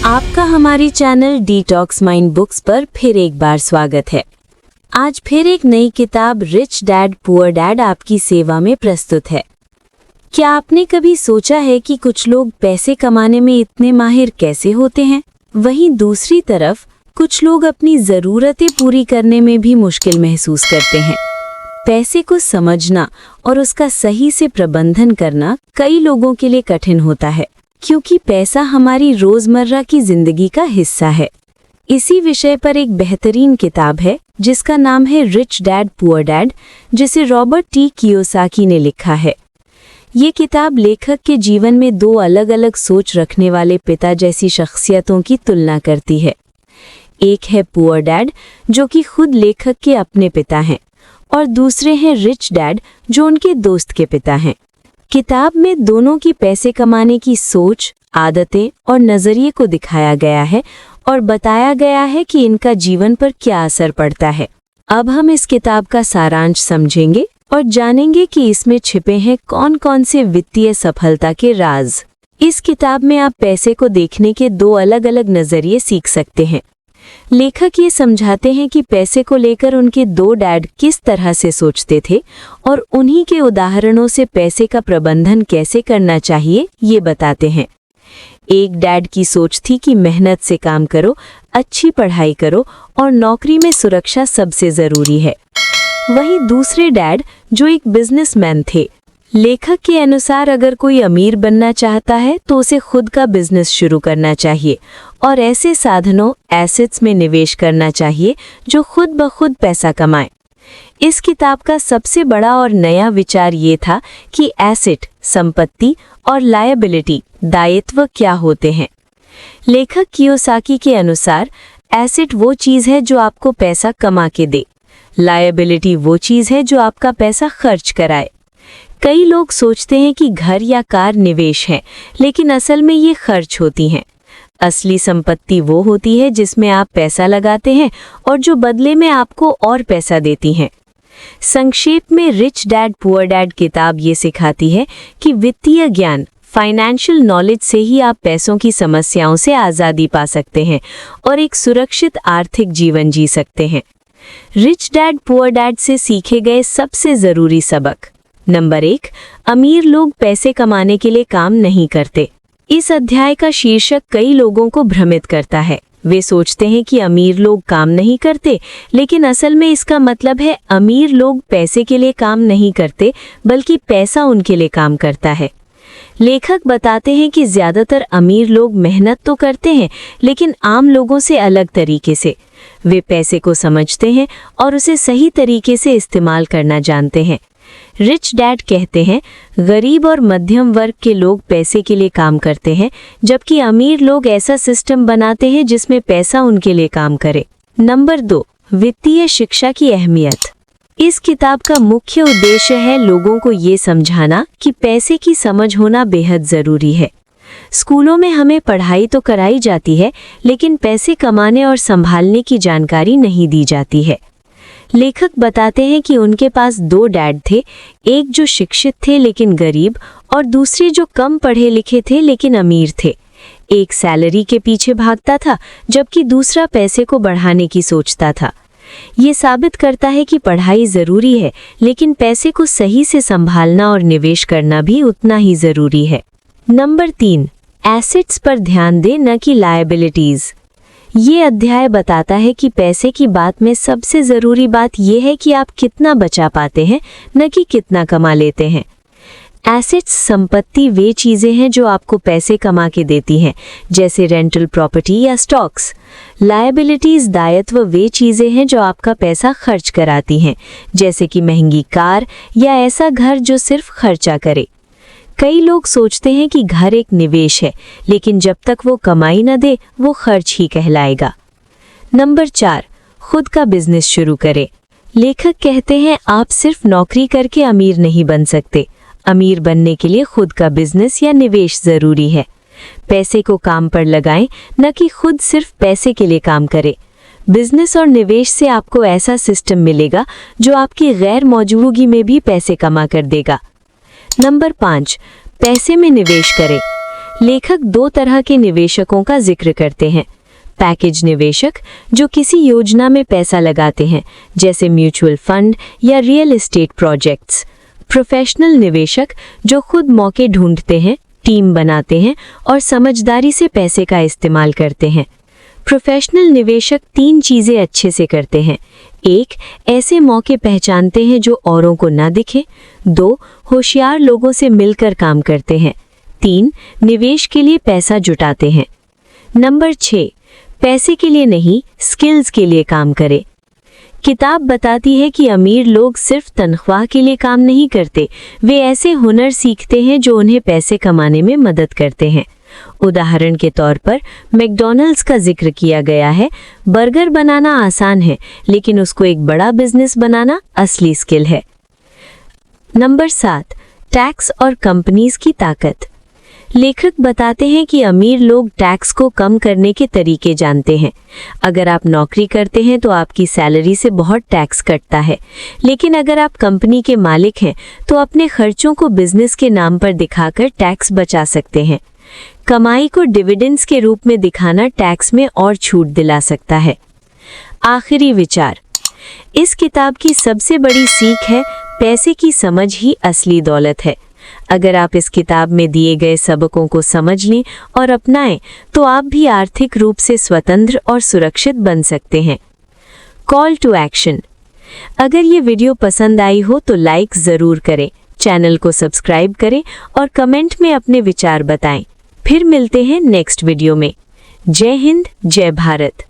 आपका हमारी channel detox mind books पर फिर एक बार स्वागत है। आज फिर एक नई किताब रिच डैड पुअर डैड आपकी सेवा में प्रस्तुत है। क्या आपने कभी सोचा है कि कुछ लोग पैसे कमाने में इतने माहिर कैसे होते हैं, वहीं दूसरी तरफ कुछ लोग अपनी ज़रूरतें पूरी करने में भी मुश्किल महसूस करते हैं। पैसे को समझना और उसका सही से प्रबंधन करना कई लोगों के लिए कठिन होता है, क्योंकि पैसा हमारी रोजमर्रा की जिंदगी का हिस्सा है। इसी विषय पर एक बेहतरीन किताब है जिसका नाम है रिच डैड पुअर डैड, जिसे रॉबर्ट टी कियोसाकी ने लिखा है। ये किताब लेखक के जीवन में दो अलग अलग सोच रखने वाले पिता जैसी शख्सियतों की तुलना करती है। एक है पुअर डैड, जो कि खुद लेखक के अपने पिता हैं, और दूसरे हैं रिच डैड, जो उनके दोस्त के पिता हैं। किताब में दोनों की पैसे कमाने की सोच, आदतें और नज़रिए को दिखाया गया है और बताया गया है कि इनका जीवन पर क्या असर पड़ता है। अब हम इस किताब का सारांश समझेंगे और जानेंगे कि इसमें छिपे हैं कौन-कौन से वित्तीय सफलता के राज। इस किताब में आप पैसे को देखने के दो अलग-अलग नज़रिए सीख सकते हैं। लेखक ये समझाते हैं कि पैसे को लेकर उनके दो डैड किस तरह से सोचते थे और उन्हीं के उदाहरणों से पैसे का प्रबंधन कैसे करना चाहिए ये बताते हैं। एक डैड की सोच थी कि मेहनत से काम करो, अच्छी पढ़ाई करो और नौकरी में सुरक्षा सबसे ज़रूरी है। वहीं दूसरे डैड, जो एक बिजनेसमैन थे, लेखक के अनुसार अगर कोई अमीर बनना चाहता है तो उसे खुद का बिजनेस शुरू करना चाहिए और ऐसे साधनों एसेट्स में निवेश करना चाहिए जो खुद ब खुद पैसा कमाएं। इस किताब का सबसे बड़ा और नया विचार ये था कि एसेट संपत्ति और लायबिलिटी दायित्व क्या होते हैं। लेखक कियोसाकी के अनुसार एसेट वो चीज़ है जो आपको पैसा कमा के दे, लायबिलिटी वो चीज़ है जो आपका पैसा खर्च कराए। कई लोग सोचते हैं कि घर या कार निवेश है, लेकिन असल में ये खर्च होती हैं। असली संपत्ति वो होती है जिसमें आप पैसा लगाते हैं और जो बदले में आपको और पैसा देती हैं। संक्षेप में रिच डैड पुअर डैड किताब ये सिखाती है कि वित्तीय ज्ञान, फाइनेंशियल नॉलेज से ही आप पैसों की समस्याओं से आज़ादी पा सकते हैं और एक सुरक्षित आर्थिक जीवन जी सकते हैं। रिच डैड पुअर डैड से सीखे गए सबसे ज़रूरी सबक। नंबर 1, अमीर लोग पैसे कमाने के लिए काम नहीं करते। इस अध्याय का शीर्षक कई लोगों को भ्रमित करता है। वे सोचते हैं कि अमीर लोग काम नहीं करते, लेकिन असल में इसका मतलब है अमीर लोग पैसे के लिए काम नहीं करते, बल्कि पैसा उनके लिए काम करता है। लेखक बताते हैं कि ज़्यादातर अमीर लोग मेहनत तो करते हैं, लेकिन आम लोगों से अलग तरीके से। वे पैसे को समझते हैं और उसे सही तरीके से इस्तेमाल करना जानते हैं। रिच डैड कहते हैं गरीब और मध्यम वर्ग के लोग पैसे के लिए काम करते हैं, जबकि अमीर लोग ऐसा सिस्टम बनाते हैं जिसमें पैसा उनके लिए काम करे। नंबर 2, वित्तीय शिक्षा की अहमियत। इस किताब का मुख्य उद्देश्य है लोगों को ये समझाना कि पैसे की समझ होना बेहद ज़रूरी है। स्कूलों में हमें पढ़ाई तो कराई जाती है, लेकिन पैसे कमाने और संभालने की जानकारी नहीं दी जाती है। लेखक बताते हैं कि उनके पास दो डैड थे, एक जो शिक्षित थे लेकिन गरीब, और दूसरे जो कम पढ़े लिखे थे लेकिन अमीर थे। एक सैलरी के पीछे भागता था, जबकि दूसरा पैसे को बढ़ाने की सोचता था। ये साबित करता है कि पढ़ाई ज़रूरी है, लेकिन पैसे को सही से संभालना और निवेश करना भी उतना ही ज़रूरी है। नंबर 3, एसेट्स पर ध्यान दें, न कि लायबिलिटीज़। ये अध्याय बताता है कि पैसे की बात में सबसे ज़रूरी बात यह है कि आप कितना बचा पाते हैं, न कि कितना कमा लेते हैं। एसेट्स संपत्ति वे चीज़ें हैं जो आपको पैसे कमा के देती हैं, जैसे रेंटल प्रॉपर्टी या स्टॉक्स। लायबिलिटीज़ दायित्व वे चीज़ें हैं जो आपका पैसा खर्च कराती हैं, जैसे कि महंगी कार या ऐसा घर जो सिर्फ खर्चा करे। कई लोग सोचते हैं कि घर एक निवेश है, लेकिन जब तक वो कमाई न दे वो खर्च ही कहलाएगा। नंबर 4, खुद का बिजनेस शुरू करें। लेखक कहते हैं आप सिर्फ नौकरी करके अमीर नहीं बन सकते। अमीर बनने के लिए खुद का बिजनेस या निवेश ज़रूरी है। पैसे को काम पर लगाएं, न कि खुद सिर्फ पैसे के लिए काम करें। बिजनेस और निवेश से आपको ऐसा सिस्टम मिलेगा जो आपकी गैर मौजूदगी में भी पैसे कमा कर देगा। नंबर 5, पैसे में निवेश करें। लेखक दो तरह के निवेशकों का जिक्र करते हैं। पैकेज निवेशक जो किसी योजना में पैसा लगाते हैं, जैसे म्यूचुअल फंड या रियल एस्टेट प्रोजेक्ट्स। प्रोफेशनल निवेशक जो खुद मौके ढूंढते हैं, टीम बनाते हैं और समझदारी से पैसे का इस्तेमाल करते हैं। प्रोफेशनल निवेशक 3 चीज़ें अच्छे से करते हैं। 1. ऐसे मौके पहचानते हैं जो औरों को ना दिखे। 2. होशियार लोगों से मिलकर काम करते हैं। 3. निवेश के लिए पैसा जुटाते हैं। नंबर 6. पैसे के लिए नहीं, स्किल्स के लिए काम करें। किताब बताती है कि अमीर लोग सिर्फ तनख्वाह के लिए काम नहीं करते, वे ऐसे हुनर सीखते हैं जो उन्हें पैसे कमाने में मदद करते हैं। उदाहरण के तौर पर मैकडॉनल्ड्स का जिक्र किया गया है। बर्गर बनाना आसान है, लेकिन उसको एक बड़ा बिजनेस बनाना असली स्किल है। नंबर 7. टैक्स और कंपनीज की ताकत। लेखक बताते हैं कि अमीर लोग टैक्स को कम करने के तरीके जानते हैं। अगर आप नौकरी करते हैं तो आपकी सैलरी से बहुत टैक्स कटता है, लेकिन अगर आप कंपनी के मालिक हैं तो अपने खर्चों को बिजनेस के नाम पर दिखाकर टैक्स बचा सकते हैं। कमाई को डिविडेंड्स के रूप में दिखाना टैक्स में और छूट दिला सकता है। आखिरी विचार, इस किताब की सबसे बड़ी सीख है, पैसे की समझ ही असली दौलत है। अगर आप इस किताब में दिए गए सबकों को समझ लें और अपनाएं, तो आप भी आर्थिक रूप से स्वतंत्र और सुरक्षित बन सकते हैं। Call to action. अगर ये वीडियो पसंद आई हो तो लाइक ज़रूर करें, चैनल को सब्सक्राइब करें और कमेंट में अपने विचार बताएं। फिर मिलते हैं नेक्स्ट वीडियो में। जय हिंद, जय भारत।